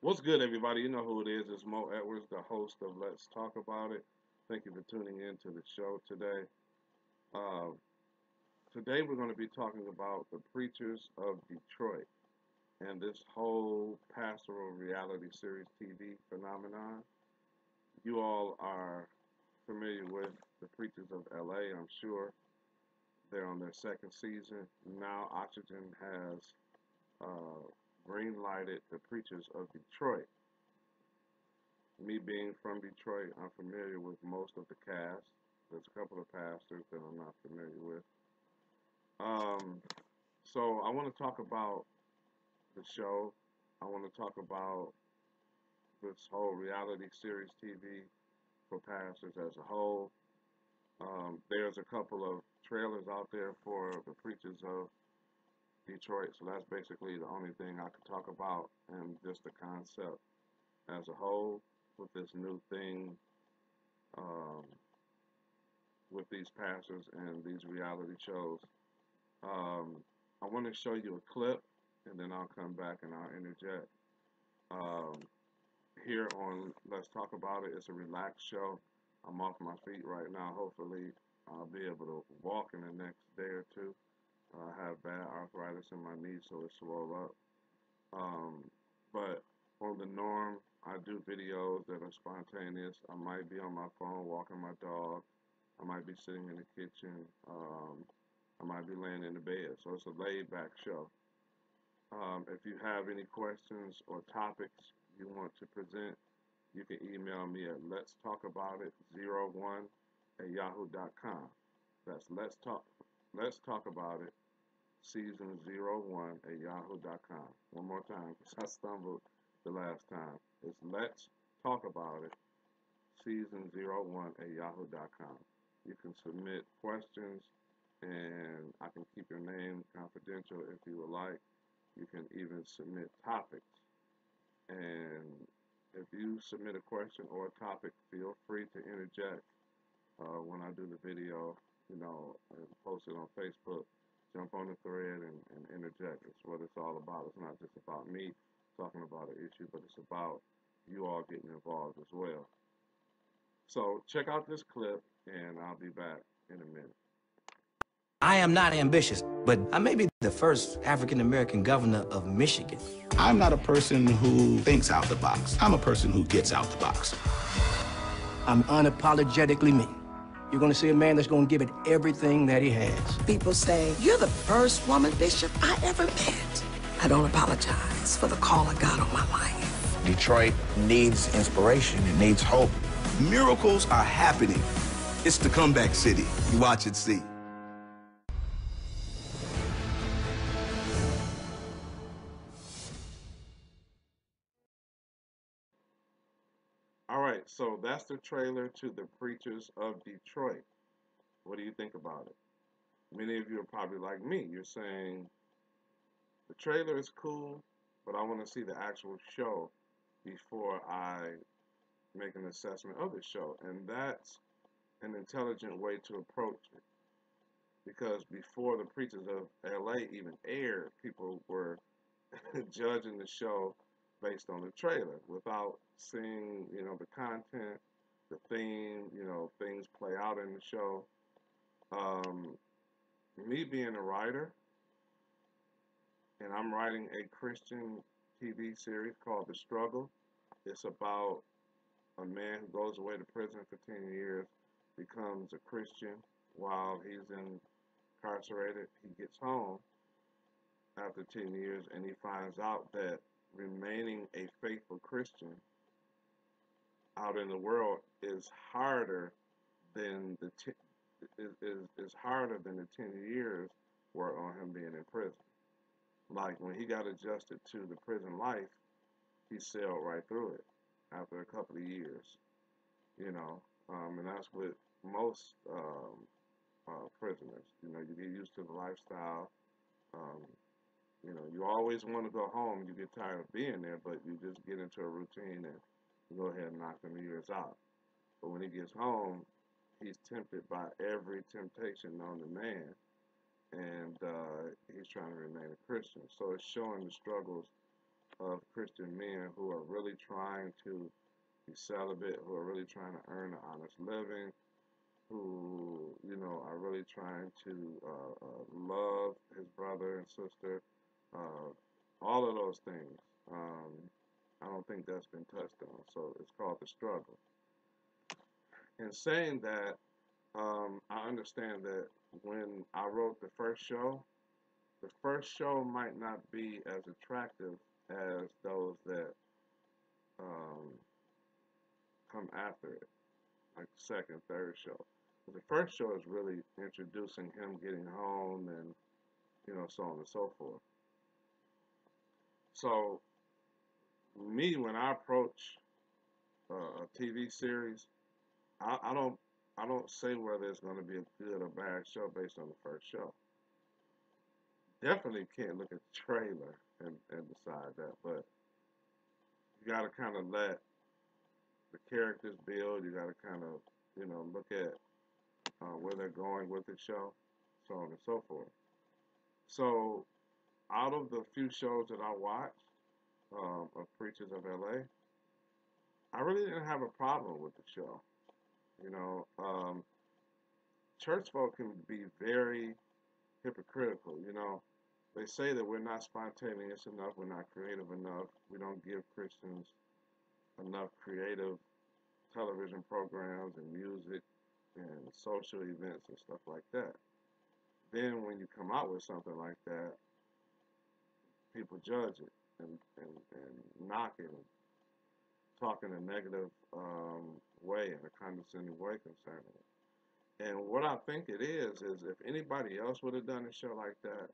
What's good, everybody? You know who it is. It's Mo Edwards, the host of Let's Talk About It. Thank you for tuning in to the show today. Uh, Today, we're going to be talking about the preachers of Detroit and this whole pastoral reality series TV phenomenon. You all are familiar with the preachers of LA, I'm sure. They're on their second season. Now, Oxygen has uh, green lighted the preachers of Detroit. Me being from Detroit, I'm familiar with most of the cast. There's a couple of pastors that I'm not familiar with. Um, so I want to talk about the show. I want to talk about this whole reality series TV for pastors as a whole. There's a couple of trailers out there for the preachers of Detroit, so that's basically the only thing I could talk about and just the concept as a whole with this new thing um, with these pastors and these reality shows. Um, I want to show you a clip, and then I'll come back and I'll interject. Um, Here on Let's Talk About It, it's a relaxed show. I'm off my feet right now. Hopefully, I'll be able to walk in the next day or two. I have bad arthritis in my knee, so it's swelled up. Um, but on the norm, I do videos that are spontaneous. I might be on my phone walking my dog. I might be sitting in the kitchen. I might be laying in the bed. So it's a laid back show. If you have any questions or topics you want to present, you can email me at let's talk about it 01 at yahoo.com. That's let's talk about it season 01 at yahoo.com. One more time because I stumbled the last time. It's let's talk about it season 01 at yahoo.com. You can submit questions and I can keep your name confidential if you would like. You can even submit topics. And if you submit a question or a topic, feel free to interject when I do the video, and post it on Facebook. Jump on the thread and interject. It's what it's all about. It's not just about me talking about an issue, but it's about you all getting involved as well. So check out this clip, and I'll be back in a minute. I am not ambitious, but I may be the first African American governor of Michigan. I'm not a person who thinks out the box. I'm a person who gets out the box. I'm unapologetically me. You're going to see a man that's going to give it everything that he has. People say, you're the first woman bishop I ever met. I don't apologize for the call of God on my life. Detroit needs inspiration. It needs hope. Miracles are happening. It's the comeback city. You watch it, see. All right, so that's the trailer to The Preachers of Detroit. What do you think about it? Many of you are probably like me. You're saying the trailer is cool, but I want to see the actual show before I make an assessment of the show. And that's an intelligent way to approach it. Because before the Preachers of LA even aired, people were judging the show based on the trailer without seeing, the content, the theme, things play out in the show. Um, Me being a writer, and I'm writing a Christian TV series called The Struggle. It's about a man who goes away to prison for 10 years, becomes a Christian while he's incarcerated. He gets home after 10 years and he finds out that remaining a faithful Christian out in the world is harder than is harder than the 10 years were on him being in prison. Like when he got adjusted to the prison life, he sailed right through it after a couple of years, and that's with most prisoners. You get used to the lifestyle. Um, you always want to go home. You get tired of being there, but you just get into a routine and you go ahead and knock them years out. But when he gets home, he's tempted by every temptation known to man, and he's trying to remain a Christian. So it's showing the struggles of Christian men who are really trying to be celibate, who are really trying to earn an honest living, who, are really trying to love his brother and sister, uh, all of those things. I don't think that's been touched on. So it's called the struggle. In saying that, I understand that when I wrote the first show might not be as attractive as those that um, come after it, like the second, third show. But the first show is really introducing him getting home and, so on and so forth. So, me, when I approach a TV series, I don't say whether it's going to be a good or bad show based on the first show. Definitely can't look at the trailer and decide that, but you got to kind of let the characters build. You got to kind of, look at where they're going with the show, so on and so forth. So, out of the few shows that I watched of Preachers of LA, I really didn't have a problem with the show. You know, um, church folk can be very hypocritical. They say that we're not spontaneous enough, we're not creative enough, we don't give Christians enough creative television programs and music and social events and stuff like that. Then when you come out with something like that, people judge it and knock it and talk in a negative way, in a condescending way concerning it. And what I think it is if anybody else would have done a show like that,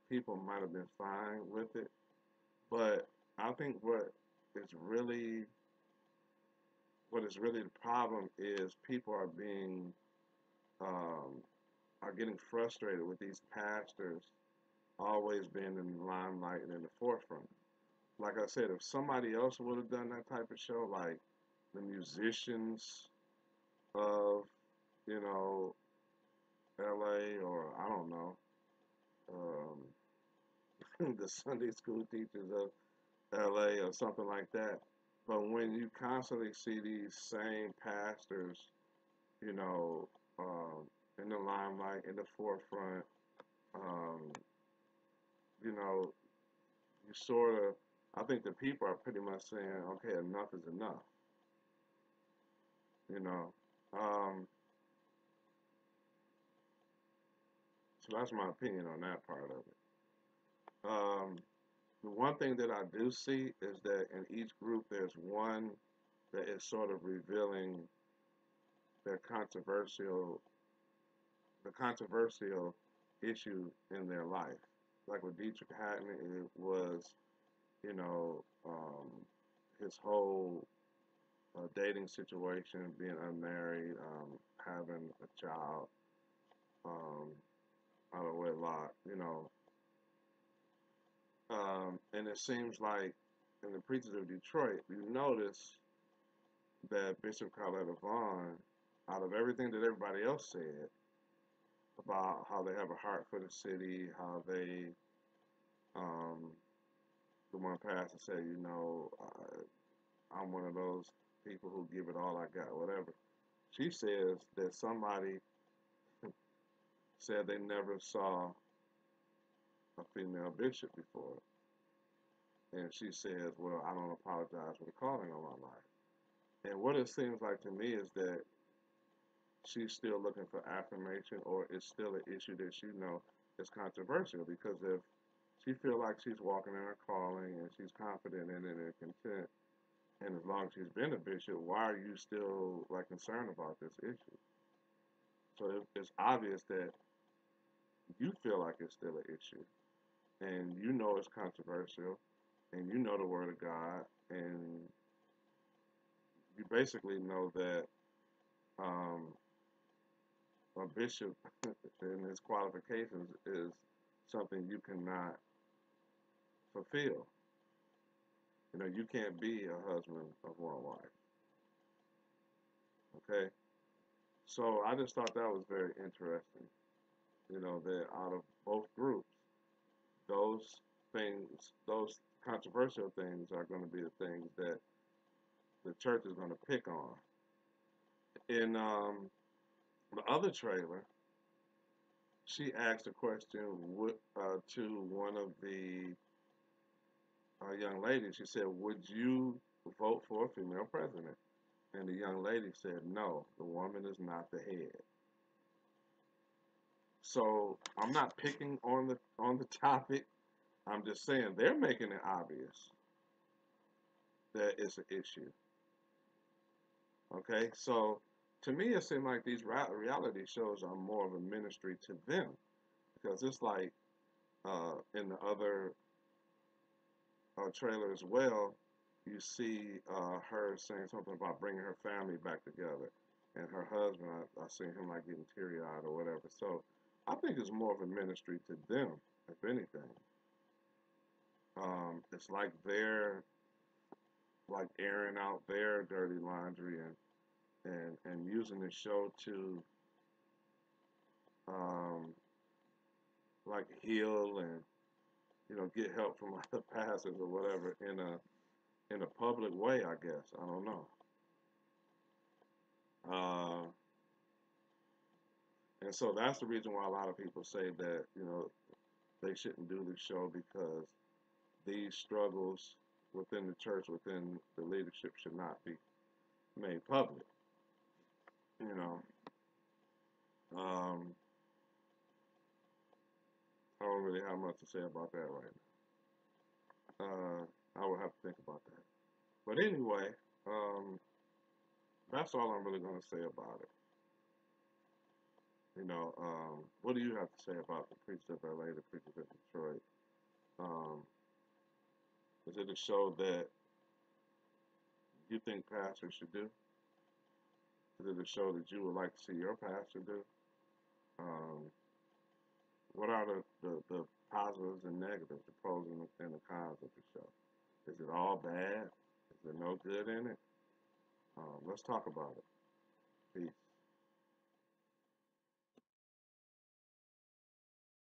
people might have been fine with it. But I think what is really the problem is people um, are getting frustrated with these pastors always being in the limelight and in the forefront. Like I said, if somebody else would have done that type of show, like the musicians of, you know, LA, or I don't know, the Sunday school teachers of LA or something like that. But when you constantly see these same pastors, you know, in the limelight, in the forefront, um, you know, you sort of, I think the people are pretty much saying, okay, enough is enough, you know. Um, so that's my opinion on that part of it. The one thing that I do see is that in each group there's one that is sort of revealing their the controversial issue in their life. Like with Dietrich Haddon, it was, you know, his whole dating situation, being unmarried, having a child um, out of wedlock, and it seems like in the Preachers of Detroit, you notice that Bishop Carletta Vaughn, out of everything that everybody else said about how they have a heart for the city, how they, um, the one pastor said, I'm one of those people who give it all I got, whatever. She says that somebody said they never saw a female bishop before. And she says, well, I don't apologize for the calling on my life. And what it seems like to me is that she's still looking for affirmation, or it's still an issue that she is controversial, because if she feels like she's walking in her calling and she's confident in it and content, and as long as she's been a bishop, why are you still like concerned about this issue? So it's obvious that you feel like it's still an issue, and you know it's controversial, and you know the Word of God, and you basically know that um, a bishop and his qualifications is something you cannot fulfill. You can't be a husband of one wife. Okay? So I just thought that was very interesting. That out of both groups, those things, those controversial things are going to be the things that the church is going to pick on. In the other trailer, she asked a question to one of the young ladies. She said, "Would you vote for a female president?" And the young lady said, "No, the woman is not the head." So I'm not picking on the topic. I'm just saying they're making it obvious that it's an issue. Okay, so to me, it seems like these reality shows are more of a ministry to them because it's like in the other trailer as well, you see her saying something about bringing her family back together, and her husband, I seen him like getting teary eyed or whatever. So I think it's more of a ministry to them, if anything. It's like they're like airing out their dirty laundry and using the show to um, like heal and get help from other pastors or whatever in a public way. I guess I don't know. Uh, and so that's the reason why a lot of people say that they shouldn't do the show because these struggles within the church, within the leadership, should not be made public. You know, um, I don't really have much to say about that right now. I would have to think about that. But anyway, um, that's all I'm really going to say about it. What do you have to say about the preachers of LA, the preachers of Detroit? Um, is it a show that you think pastors should do? Is it a show that you would like to see your pastor do? Um, what are the positives and negatives, the pros and the cons of the show? Is it all bad? Is there no good in it? Let's talk about it. Peace.